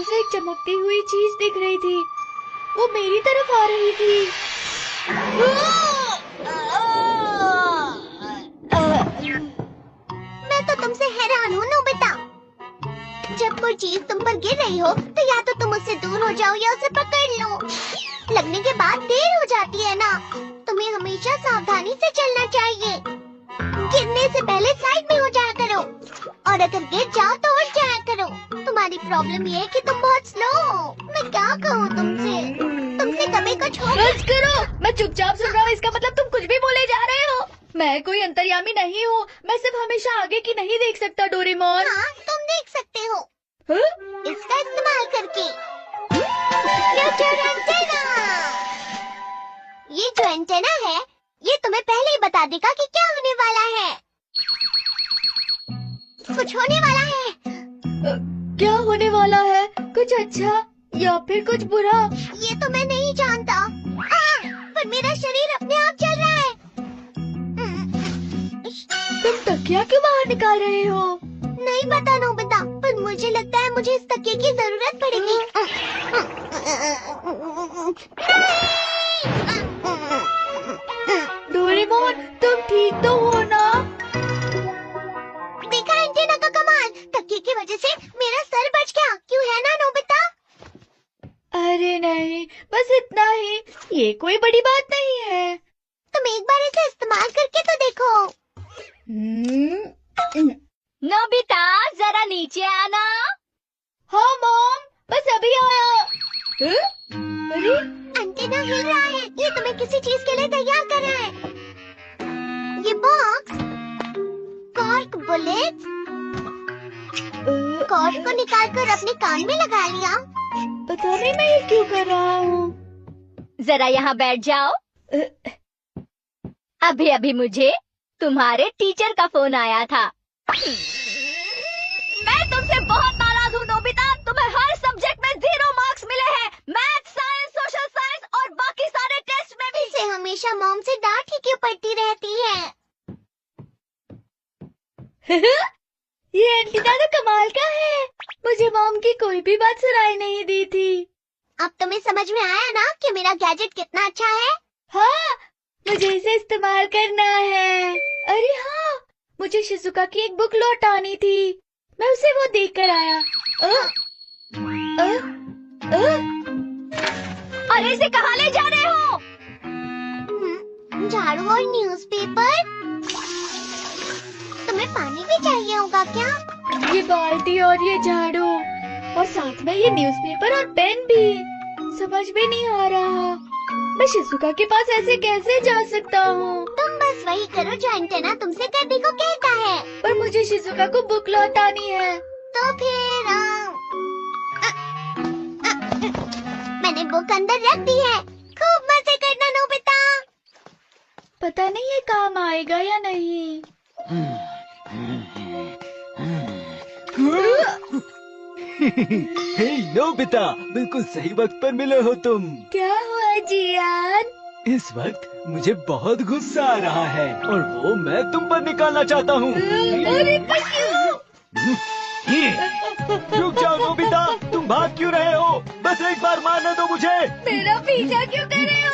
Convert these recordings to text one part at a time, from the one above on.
बाहर से एक चमकती हुई चीज दिख रही थी। वो मेरी तरफ आ रही थी। मैं तो तुमसे हैरान हूँ नोबिता। जब कोई चीज तुम पर गिर रही हो तो या तो तुम उससे दूर हो जाओ या उसे पकड़ लो। लगने के बाद देर हो जाती है ना। तुम्हें हमेशा सावधानी से चलना चाहिए। गिरने से पहले साइड में हो जाया करो और अगर गिर जाओ तो उठ जाया करो। तुम्हारी प्रॉब्लम ये है कि तुम बहुत स्लो हो। मैं क्या कहूँ तुमसे कभी कुछ हो। बस करो, मैं चुपचाप सुन रहा हूँ। इसका मतलब तुम कुछ भी बोले जा रहे हो। मैं कोई अंतर्यामी नहीं हूँ। मैं सिर्फ हमेशा आगे की नहीं देख सकता डोरेमोन। हाँ, तुम देख सकते हो। हाँ? इसका इस्तेमाल करके। Future antenna. ये जो एंटेना है ये तुम्हें पहले ही बता देगा कि क्या होने वाला है। कुछ होने वाला है। क्या होने वाला है? कुछ अच्छा या फिर कुछ बुरा? ये तो मैं नहीं जानता। पर मेरा शरीर अपने आप चल रहा है। तुम तकिया क्यों बाहर निकाल रहे हो? नहीं पता नोबिता, पर मुझे लगता है मुझे इस तकिए की जरूरत पड़ेगी। डोरेमोन, तुम ठीक तो हो ना? देखा एंटेना का कमाल। तकिए की वजह से मेरा सर बच गया। क्यों है ना नोबिता? अरे नहीं, बस इतना ही। ये कोई बड़ी बात नहीं है। तुम एक बार इसे इस्तेमाल करके तो देखो। नोबिता, जरा नीचे आना। हाँ मॉम, बस अभी आया। अरे एंटेना हिल रहा है। ये तुम्हें किसी चीज के लिए तैयार कर रहा है। ये बॉक्स कॉर्क बुलेट। कॉर्क को निकालकर अपने कान में लगा लिया। पता नहीं मैं ये क्यों कर रहा हूँ। जरा यहाँ बैठ जाओ। अभी अभी मुझे तुम्हारे टीचर का फोन आया था। मैं तुमसे बहुत नाराज हूँ नोबिता। तुम्हें हर सब्जेक्ट में 0 मार्क्स मिले हैं। मैथ, साइंस, सोशल साइंस और बाकी सारे टेस्ट में भी। इसे हमेशा मॉम से डांट ही क्यों पड़ती रहती है। ये एंटीना तो कमाल का है। मुझे मॉम की कोई भी बात सुनाई नहीं दी थी। अब तुम्हें समझ में आया ना कि मेरा गैजेट कितना अच्छा है। हाँ, मुझे इसे इस्तेमाल करना है। अरे हाँ, मुझे शिजुका की एक बुक लौटानी थी। मैं उसे वो देख कर आया। अरे इसे कहाँ ले जा रहे हो? झाड़ू और न्यूज़पेपर। तुम्हें पानी भी चाहिए होगा क्या? ये बाल्टी और ये झाड़ू और साथ में ये न्यूज़पेपर और पेन भी। समझ में नहीं आ रहा, मैं शिजुका के पास ऐसे कैसे जा सकता हूँ? तुम बस वही करो जो एंटेना तुमसे करने को कहता है। पर मुझे शिजुका को बुक लौटानी है। तो फिर मैंने बुक अंदर रख दी है। खूब मजे करना नोबिता। पता नहीं ये काम आएगा या नहीं। हे नोबिता, बिल्कुल सही वक्त पर मिले हो तुम। क्या हुआ जियान? इस वक्त मुझे बहुत गुस्सा आ रहा है और वो मैं तुम पर निकालना चाहता हूँ। अरे पर क्यों? रुक जाओ नोबिता, तुम भाग क्यों रहे हो? बस एक बार मारने दो मुझे। मेरा पीछा क्यों कर रहे हो?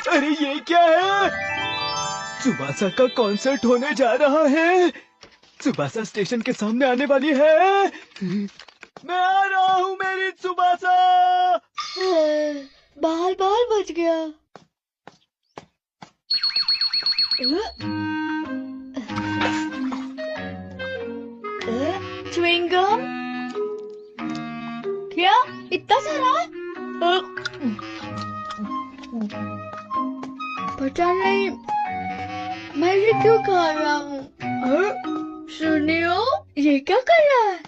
अरे ये क्या है? त्सुबासा का कॉन्सर्ट होने जा रहा है। त्सुबासा स्टेशन के सामने आने वाली है। मैं आ रहा हूँ मेरी त्सुबासा। बाल बच गया। च्युइंगम? क्या इतना सारा? पता नहीं मैं ये क्यों खा रहा हूँ। सुनियो, ये क्या कर रहा है?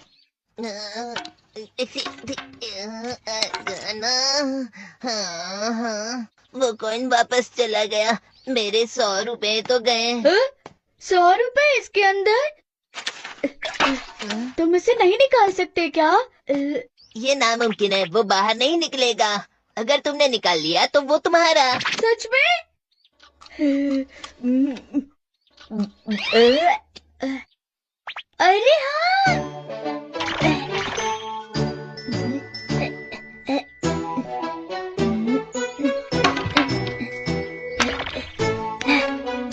वो कौन वापस चला गया? मेरे 100 रुपए तो गए। 100 रुपए इसके अंदर? तुम इसे नहीं निकाल सकते क्या? ये नामुमकिन है, वो बाहर नहीं निकलेगा। अगर तुमने निकाल लिया तो वो तुम्हारा। सच में? अरे हाँ,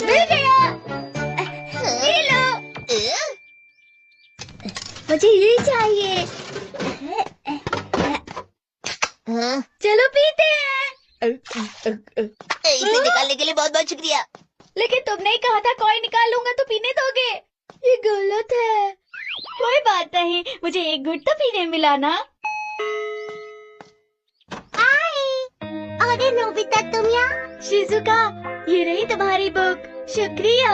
मिल गया। ये लो, मुझे ये चाहिए। हाँ? चलो पीते हैं। इसे निकालने के लिए बहुत बहुत शुक्रिया। लेकिन तुमने ही कहा था कोई निकाल लूंगा तो पीने दोगे। ये गलत है। कोई बात नहीं, मुझे एक घुट तो पीने मिला ना। अरे नोबिता, तुम यहाँ? शिजुका, ये रही तुम्हारी बुक। शुक्रिया।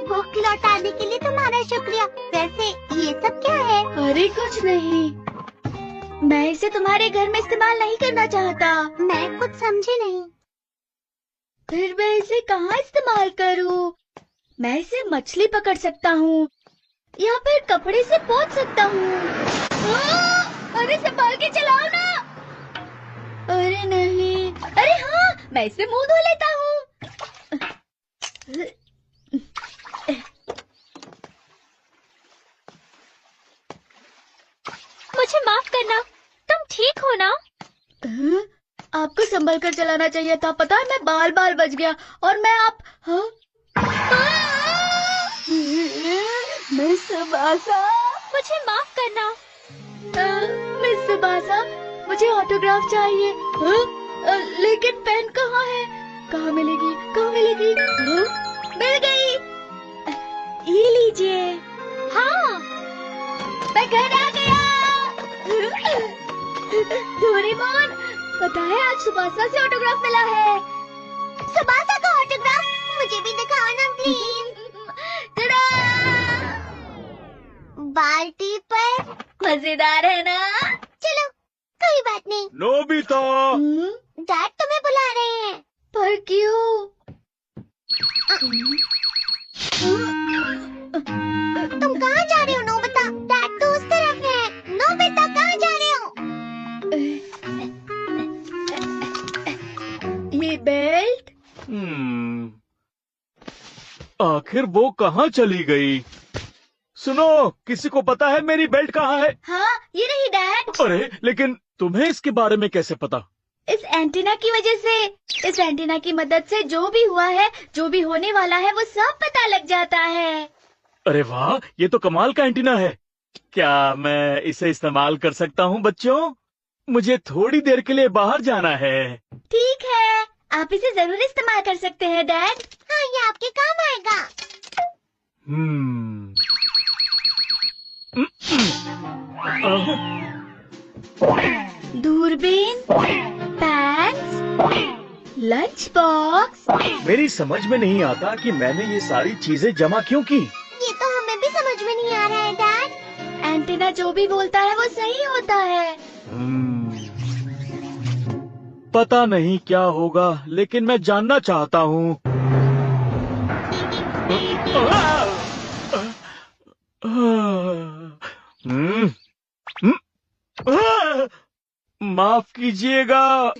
बुक लौटाने के लिए तुम्हारा शुक्रिया। वैसे ये सब क्या है? अरे कुछ नहीं, मैं इसे तुम्हारे घर में इस्तेमाल नहीं करना चाहता। मैं कुछ समझी नहीं। फिर मैं इसे कहाँ इस्तेमाल करूँ? मैं इसे मछली पकड़ सकता हूँ या फिर कपड़े से पोंछ सकता हूँ। अरे संभाल के चलाओ ना। अरे नहीं, अरे हाँ, मैं इससे मुंह धो लेता हूँ। मुझे माफ करना, तुम ठीक हो ना? आपको संभल कर चलाना चाहिए था। पता है, मैं बाल बाल बच गया और मैं आप। हाँ? मिस सुबासा, मुझे माफ करना। मिस सुबासा, मुझे ऑटोग्राफ चाहिए। लेकिन पेन कहाँ है? कहाँ मिलेगी? कहाँ मिलेगी? मिल गई। ये लीजिए। हाँ, मैं घर आ गया। डोरेमोन, पता है आज सुबासा से ऑटोग्राफ मिला है। सुबासा का ऑटोग्राफ मुझे भी दिखाओ ना प्लीज। बाल्टी पर। मजेदार है ना? चलो, कोई बात नहीं। नोबिता, डैड तुम्हें बुला रहे हैं। पर क्यों? तुम कहाँ जा रहे हो नोबिता? डैड तो उस तरफ है। नोबिता, कहाँ जा रहे हो? ये बेल्ट? आखिर वो कहाँ चली गई? सुनो, किसी को पता है मेरी बेल्ट कहाँ है? हाँ, ये रही डैड। अरे, लेकिन तुम्हें इसके बारे में कैसे पता? इस एंटीना की वजह से, इस एंटीना की मदद से जो भी हुआ है, जो भी होने वाला है, वो सब पता लग जाता है। अरे वाह, ये तो कमाल का एंटीना है। क्या मैं इसे इस्तेमाल कर सकता हूँ बच्चों? मुझे थोड़ी देर के लिए बाहर जाना है। ठीक है, आप इसे जरूर इस्तेमाल कर सकते हैं डैड। हाँ, ये आपके काम आएगा। दूरबीन, पैक्स, लंच बॉक्स। मेरी समझ में नहीं आता कि मैंने ये सारी चीजें जमा क्यों की। ये तो हमें भी समझ में नहीं आ रहा है डैड। एंटीना जो भी बोलता है वो सही होता है। पता नहीं क्या होगा, लेकिन मैं जानना चाहता हूँ। माफ कीजिएगा।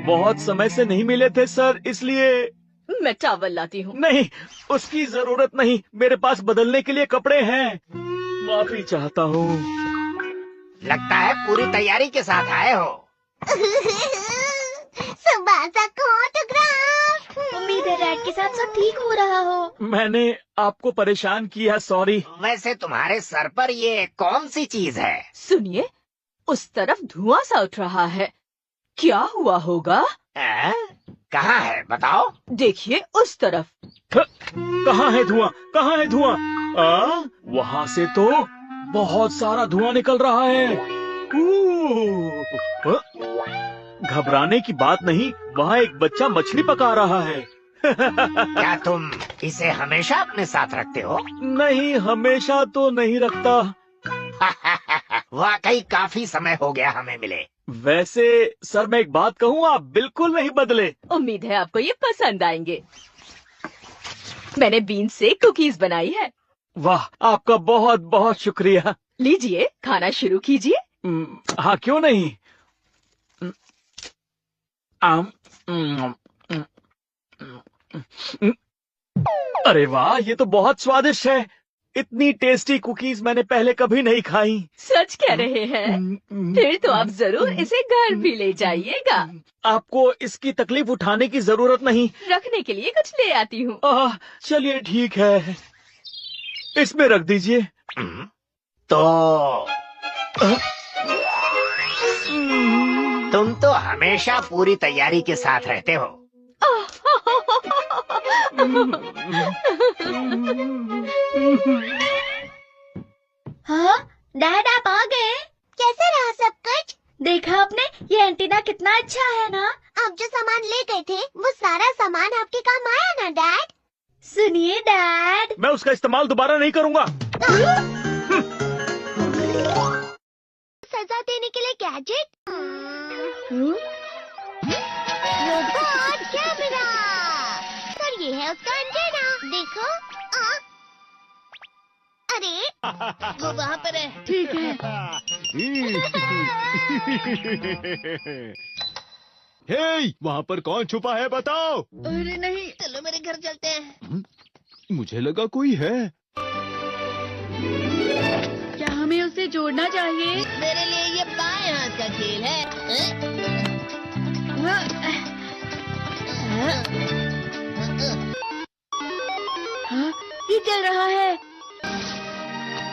बहुत समय से नहीं मिले थे सर, इसलिए। मैं चावल लाती हूँ। नहीं, उसकी जरूरत नहीं, मेरे पास बदलने के लिए कपड़े हैं। माफी चाहता हूँ। लगता है पूरी तैयारी के साथ आए हो। सुबासा को ऑटोग्राफ। उम्मीद है डैड के साथ सब ठीक हो रहा हो। मैंने आपको परेशान किया, सॉरी। वैसे तुम्हारे सर पर ये कौन सी चीज है? सुनिए, उस तरफ धुआं सा उठ रहा है। क्या हुआ होगा? कहाँ है बताओ? देखिए उस तरफ। कहाँ है धुआं? कहाँ है धुआं? वहाँ से तो बहुत सारा धुआं निकल रहा है। घबराने की बात नहीं, वहाँ एक बच्चा मछली पका रहा है। क्या तुम इसे हमेशा अपने साथ रखते हो? नहीं, हमेशा तो नहीं रखता। वाकई काफी समय हो गया हमें मिले। वैसे सर, मैं एक बात कहूँ, आप बिल्कुल नहीं बदले। उम्मीद है आपको ये पसंद आएंगे। मैंने बीन से कुकीज बनाई है। वाह, आपका बहुत बहुत शुक्रिया। लीजिए, खाना शुरू कीजिए। हाँ, क्यों नहीं। आम, अरे वाह, ये तो बहुत स्वादिष्ट है। इतनी टेस्टी कुकीज मैंने पहले कभी नहीं खाई। सच कह रहे हैं? फिर तो आप जरूर इसे घर भी ले जाइएगा। आपको इसकी तकलीफ उठाने की जरूरत नहीं। रखने के लिए कुछ ले आती हूँ। चलिए ठीक है, इसमें रख दीजिए। तो तुम तो हमेशा पूरी तैयारी के साथ रहते हो। हाँ डैड, आप आ गए? कैसे रहा सब कुछ? देखा आपने, ये एंटीना कितना अच्छा है ना। आप जो सामान ले गए थे वो सारा सामान आपके काम आया ना डैड? सुनिए डैड, मैं उसका इस्तेमाल दोबारा नहीं करूँगा। सजा देने के लिए गैजेट, रोबोट कैमरा, सर ये है उसका एंटीना। देखो अरे वो वहाँ पर है। ठीक है। हे, वहाँ पर कौन छुपा है बताओ। अरे नहीं, चलो मेरे घर चलते हैं। मुझे लगा कोई है। क्या हमें उसे जोड़ना चाहिए? मेरे लिए ये बाएं हाथ का खेल है। हाँ, ये चल रहा है।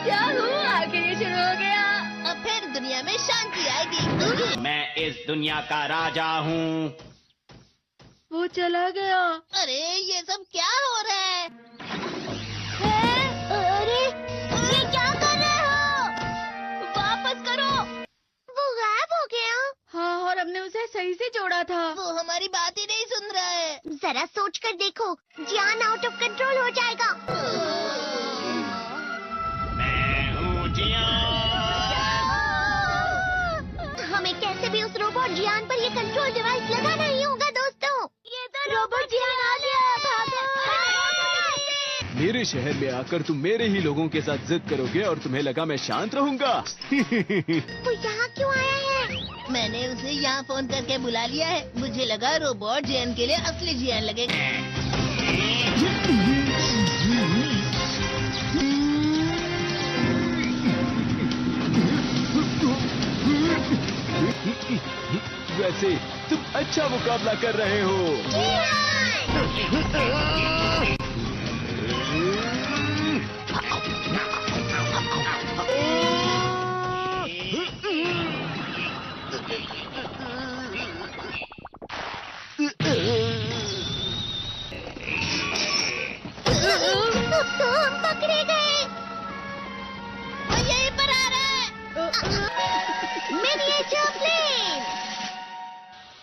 क्या हुआ? आखिर ये शुरू हो गया। अब फिर दुनिया में शांति आएगी। मैं इस दुनिया का राजा हूँ। वो चला गया। अरे ये सब क्या हो रहा है? अरे ये क्या कर रहे हो? वापस करो। वो गायब हो गया। हाँ, और हमने उसे सही से जोड़ा था। वो हमारी बात ही नहीं सुन रहा है। जरा सोच कर देखो, जियान आउट ऑफ कंट्रोल हो जाएगा। मैं हूँ हमें कैसे भी उस रोबोट जियान पर ये कंट्रोल डिवाइस लगाना ही होगा दोस्तों। ये तो रोबोट जियान आ गया। भागो। मेरे शहर में आकर तुम मेरे ही लोगों के साथ जिद करोगे और तुम्हें लगा मैं शांत रहूंगा। वो यहाँ क्यों आया है? मैंने उसे यहाँ फोन करके बुला लिया है। मुझे लगा रोबोट जियान के लिए असली जियान लगेगा। वैसे तुम अच्छा मुकाबला कर रहे हो। तो हम पकड़े गए। वो यहीं पर आ रहा है। Miniature plane.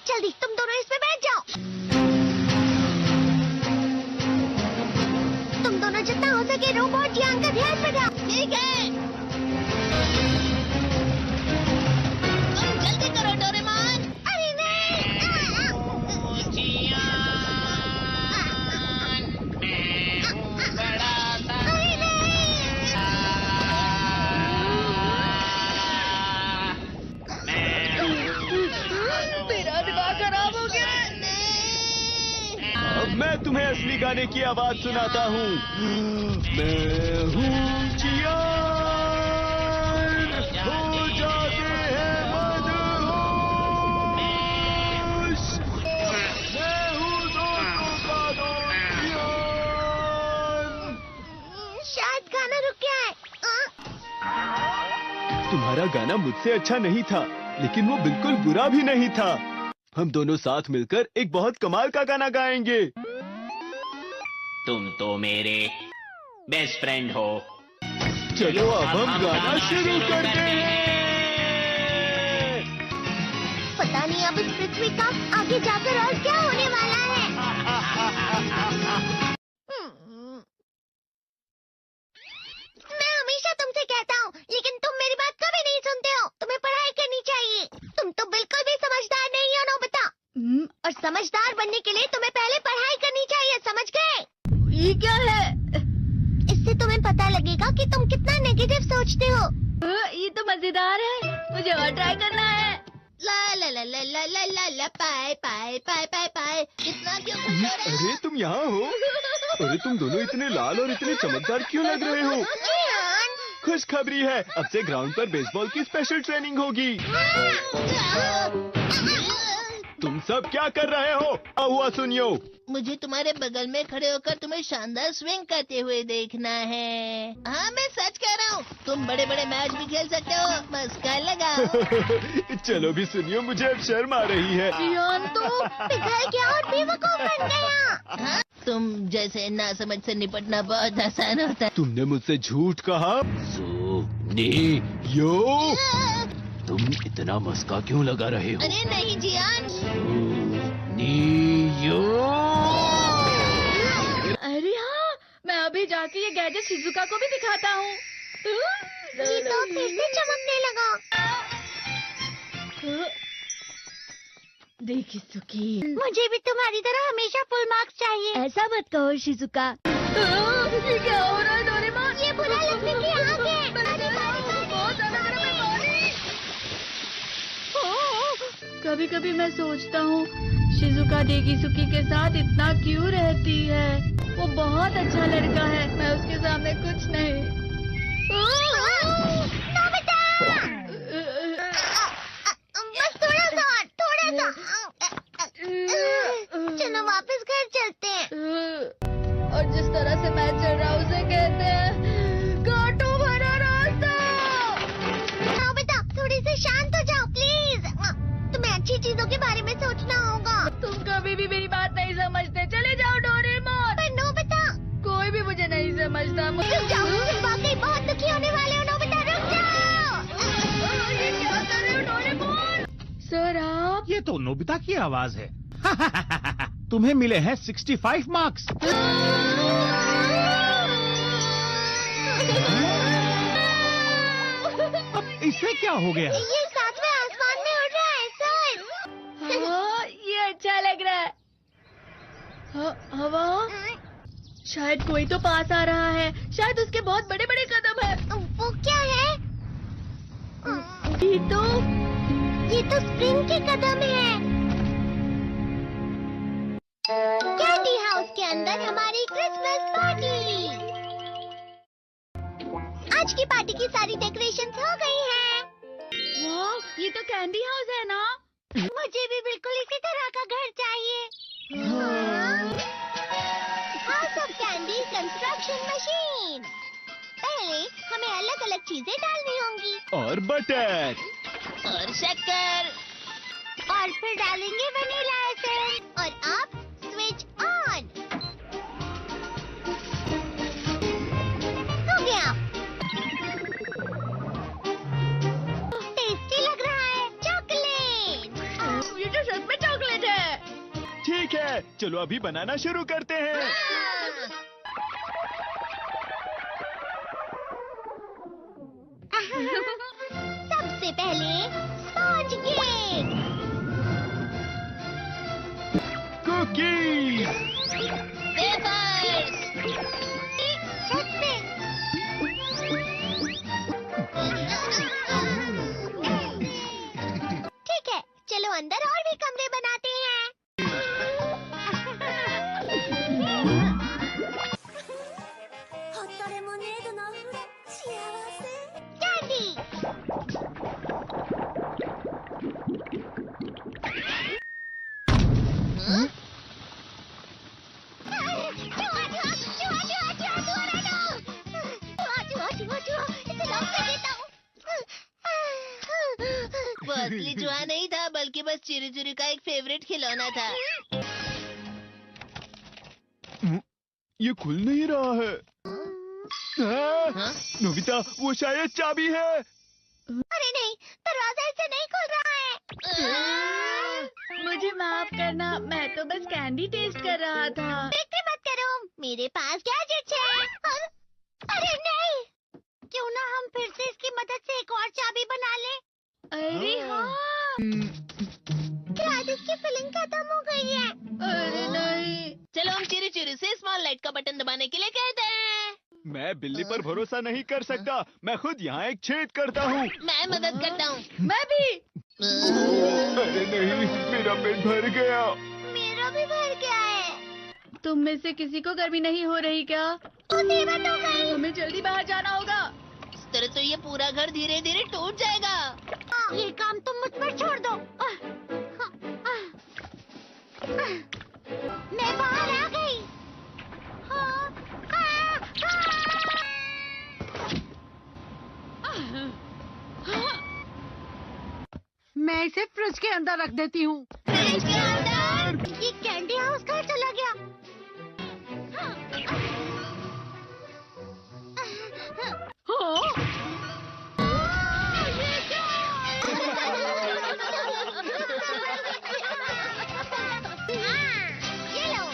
जल्दी तुम दोनों इसमें बैठ जाओ। तुम दोनों जितना हो सके रोबोट जियान का ध्यान रखो। ठीक है। तुम जल्दी करो डोरेमोन। अरे नहीं। अरे नहीं। मेरा दिमाग खराब हो गया। अब मैं तुम्हें असली गाने की आवाज सुनाता हूँ। मैं हूँ जियान, हो जाते हैं मदहोश। मैं हूँ दोस्तों का दोस्त जियान। शायद गाना रुक गया है। तुम्हारा गाना मुझसे अच्छा नहीं था, लेकिन वो बिल्कुल बुरा भी नहीं था। हम दोनों साथ मिलकर एक बहुत कमाल का गाना गाएंगे। तुम तो मेरे बेस्ट फ्रेंड हो। चलो अब हम गाना शुरू करते हैं। पता नहीं अब इस पृथ्वी का आगे जाकर और क्या होने वाला है। मैं हमेशा तुमसे कहता हूँ, लेकिन तुम मेरी बात कभी नहीं सुनते हो। तुम्हें पढ़ाई करनी चाहिए। तुम तो बिल्कुल भी समझदार नहीं हो नोबिता। और समझदार बनने के लिए तुम्हें पहले पढ़ाई करनी चाहिए, समझ गए? ये क्या है? इससे तुम्हें पता लगेगा कि तुम कितना नेगेटिव सोचते हो। मजेदार है, मुझे और ट्राई करना है। ला ला ला ला ला ला ला ला पाए पाए पाए पाए पाए। इतना क्यों खुश हो रहे हो? अरे तुम यहाँ हो? अरे तुम दोनों इतने लाल और इतने चमकदार क्यों लग रहे हो? जियान। खुशखबरी है, अब से ग्राउंड पर बेसबॉल की स्पेशल ट्रेनिंग होगी। तुम सब क्या कर रहे हो? हुआ सुनियो। मुझे तुम्हारे बगल में खड़े होकर तुम्हें शानदार स्विंग करते हुए देखना है। हाँ मैं सच कह रहा हूँ, तुम बड़े बड़े मैच भी खेल सकते हो, मस्का लगाओ। चलो भी सुनियो, मुझे अब शर्म आ रही है। जियान तो पिघल गया और बेवकूफ बन गया। हाँ? तुम जैसे नासमझ से निपटना बहुत आसान होता है। तुमने मुझसे झूठ कहा। यो तुम इतना मस्का क्यों लगा रहे हो? अरे नहीं जियान। अरे हाँ, मैं अभी जाके ये गैजेट शिजुका को भी दिखाता हूँ। जी तो फिर से चमकने लगा। देखी सुखी, मुझे भी तुम्हारी तरह हमेशा फुल मार्क्स चाहिए। ऐसा मत कहो शिजुका। ये क्या हो रहा है डोरेमोन? ये बुरा लगने की आग है। कभी कभी मैं सोचता हूँ शिजुका डेगिसुकी के साथ इतना क्यों रहती है। वो बहुत अच्छा लड़का है, मैं उसके सामने कुछ नहीं। नोबिता! बस थोड़ा सा। चलो वापस घर चलते हैं। और जिस तरह से मैच चल रहा है उसे कहते हैं कांटों भरा रास्ता। नोबिता थोड़ी सी शांत हो जाओ प्लीज। तुम्हें अच्छी चीजों के बारे में सोचना होगा। तुम कभी भी मेरी बात नहीं समझते, चले जाओ डोरेमोन। पर नोबिता कोई भी मुझे नहीं समझता। रुक जाओ, तुम वाकई बहुत दुखी होने वाले हो। नोबिता रुक जाओ। ये क्या कर रहे हो डोरेमोन? सर आप ये तो नोबिता की आवाज है। तुम्हें मिले हैं 65 मार्क्स। अब इसे क्या हो गया? ये सातवें आसमान में उड़ रहा है सर। हाँ, ये अच्छा लग रहा है। हवा, शायद कोई तो पास आ रहा है। शायद उसके बहुत बड़े बड़े कदम है। वो क्या है? ये तो स्प्रिंग के कदम है। कैंडी हाउस के अंदर हमारी क्रिसमस पार्टी। आज की पार्टी की सारी डेकोरेशंस हो गई हैं। वाह, ये तो कैंडी हाउस है ना? मुझे भी बिल्कुल इसी तरह का घर चाहिए। House of candy construction machine. पहले हमें अलग अलग चीजें डालनी होंगी। और बटर और शक्कर। और फिर डालेंगे वनीला एसेंस। और अब स्विच ऑन। हो गया। टेस्टी लग रहा है। चॉकलेट। ये तो सच में चॉकलेट है। ठीक है, चलो अभी बनाना शुरू करते हैं। सबसे पहले स्पॉन्ज केक। Cookies, wafers. छत पे। ठीक है, चलो अंदर और भी कमरे बनाते हैं। कैंडी। वो असली जुआ नहीं था, बल्कि बस चिरी चिरी का एक फेवरेट खिलौना था। ये खुल नहीं रहा है। हाँ? नोबिता, वो शायद चाबी है। अरे नहीं, दरवाजा इससे नहीं खुल रहा है। मुझे माफ करना, मैं तो बस कैंडी टेस्ट कर रहा था। फिक्र मत करो, मेरे पास गैजेट्स है। अरे नहीं, क्यों ना हम फिर से इसकी मदद से एक और चाबी बना लें। अरे हाँ। शायद इसकी फिलिंग खत्म हो गई है। अरे नहीं। चलो हम चिरी चिरी से स्मॉल लाइट का बटन दबाने के लिए कहते हैं। मैं बिल्ली पर भरोसा नहीं कर सकता। मैं खुद यहाँ एक छेद करता हूँ। मैं मदद करता हूँ। मैं भी। अरे नहीं, मेरा पेट भर गया। मेरा भी भर गया है। तुम में से किसी को गर्मी नहीं हो रही क्या? मुसीबत हो गई। हमें जल्दी बाहर जाना होगा। इस तरह तो ये पूरा घर धीरे धीरे टूट जाएगा। ये काम तुम मुझ पर छोड़ दो। मैं बाहर आ गई। मैं इसे फ्रिज के अंदर रख देती हूँ। फ्रिज के अंदर? ये कैंडी हाउस कहाँ चला गया? ये क्या? ये लो।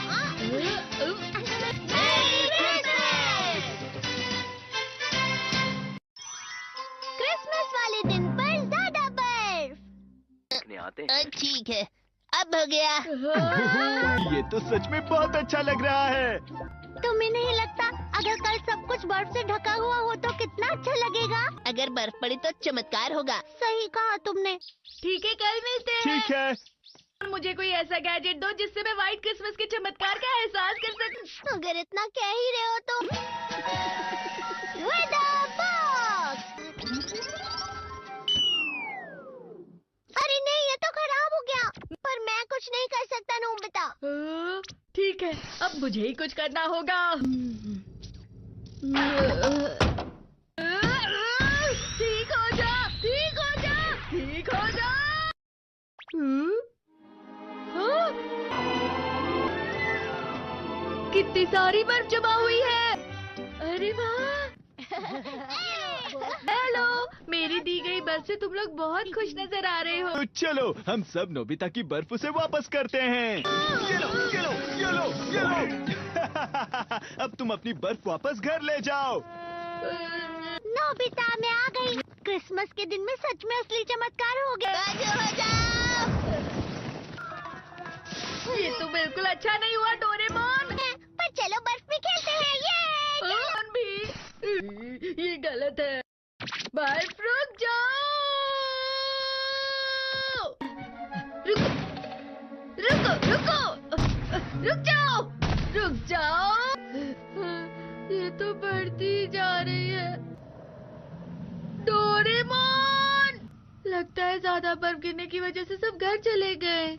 क्रिसमस वाले दिन पर ज्यादा बर्फ। ठीक है, अब हो गया। ये तो सच में बहुत अच्छा लग रहा है। तुम्हें नहीं लगता अगर कल सब कुछ बर्फ से ढका हुआ हो तो कितना अच्छा लगेगा? अगर बर्फ पड़ी तो चमत्कार होगा। सही कहा तुमने। ठीक है, कल मिलते हैं। ठीक है। मुझे कोई ऐसा गैजेट दो जिससे मैं व्हाइट क्रिसमस के चमत्कार का एहसास कर सकूं। अगर इतना कह ही रहे हो तो Weather box! अरे नहीं, ये तो खराब हो गया। पर मैं कुछ नहीं कर सकता नोबिता। ठीक है, अब मुझे ही कुछ करना होगा। ठीक हो जा, ठीक हो जा, ठीक हो जा। कितनी सारी बर्फ जमा हुई है। अरे वाह। हेलो, मेरी दी गई बर्फ से तुम लोग बहुत खुश नजर आ रहे हो। तो चलो हम सब नोबिता की बर्फ उसे वापस करते हैं। ये लो, ये लो, ये लो, ये लो। अब तुम अपनी बर्फ वापस घर ले जाओ। नोबिता, मैं आ गई। क्रिसमस के दिन में सच में असली चमत्कार हो गया। ये तो बिल्कुल अच्छा नहीं हुआ डोरेमोन। पर चलो बर्फ में खेलते हैं। ये भी ये गलत है। बर्फ रुक जाओ। रुको, रुको, रुको, रुक जाओ, रुक जाओ। ये तो बढ़ती जा रही है। डोरेमोन, लगता है ज्यादा बर्फ गिरने की वजह से सब घर चले गए।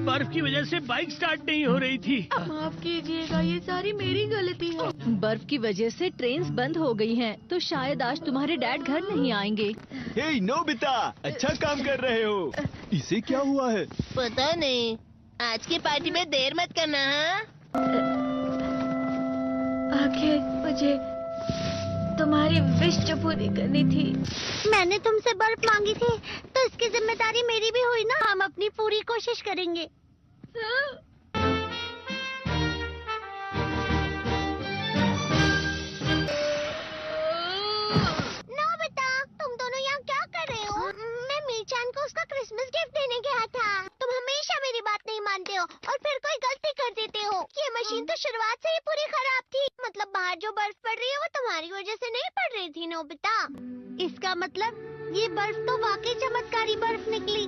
बर्फ की वजह से बाइक स्टार्ट नहीं हो रही थी। माफ कीजिएगा, ये सारी मेरी गलती है। बर्फ की वजह से ट्रेन्स बंद हो गई हैं, तो शायद आज तुम्हारे डैड घर नहीं आएंगे। हे नोबिता, अच्छा काम कर रहे हो। इसे क्या हुआ है? पता नहीं। आज की पार्टी में देर मत करना। आखिर मुझे तुम्हारी विश जो पूरी करनी थी। मैंने तुमसे बर्फ मांगी थी, तो इसकी जिम्मेदारी मेरी भी हुई ना। हम अपनी पूरी कोशिश करेंगे। नोबिता, तुम दोनों यहाँ क्या कर रहे हो? मैं मीरचान को उसका क्रिसमस गिफ्ट देने गया था। तुम हमेशा मेरी बात नहीं मानते हो और फिर कोई गलती कर देते हो। ये मशीन तो शुरुआत से ही पूरी खराब थी। मतलब बाहर जो बर्फ पड़ रही है वो तुम्हारी वजह से नहीं पड़ रही थी नोबिता। इसका मतलब ये बर्फ तो वाकई चमत्कारी बर्फ निकली।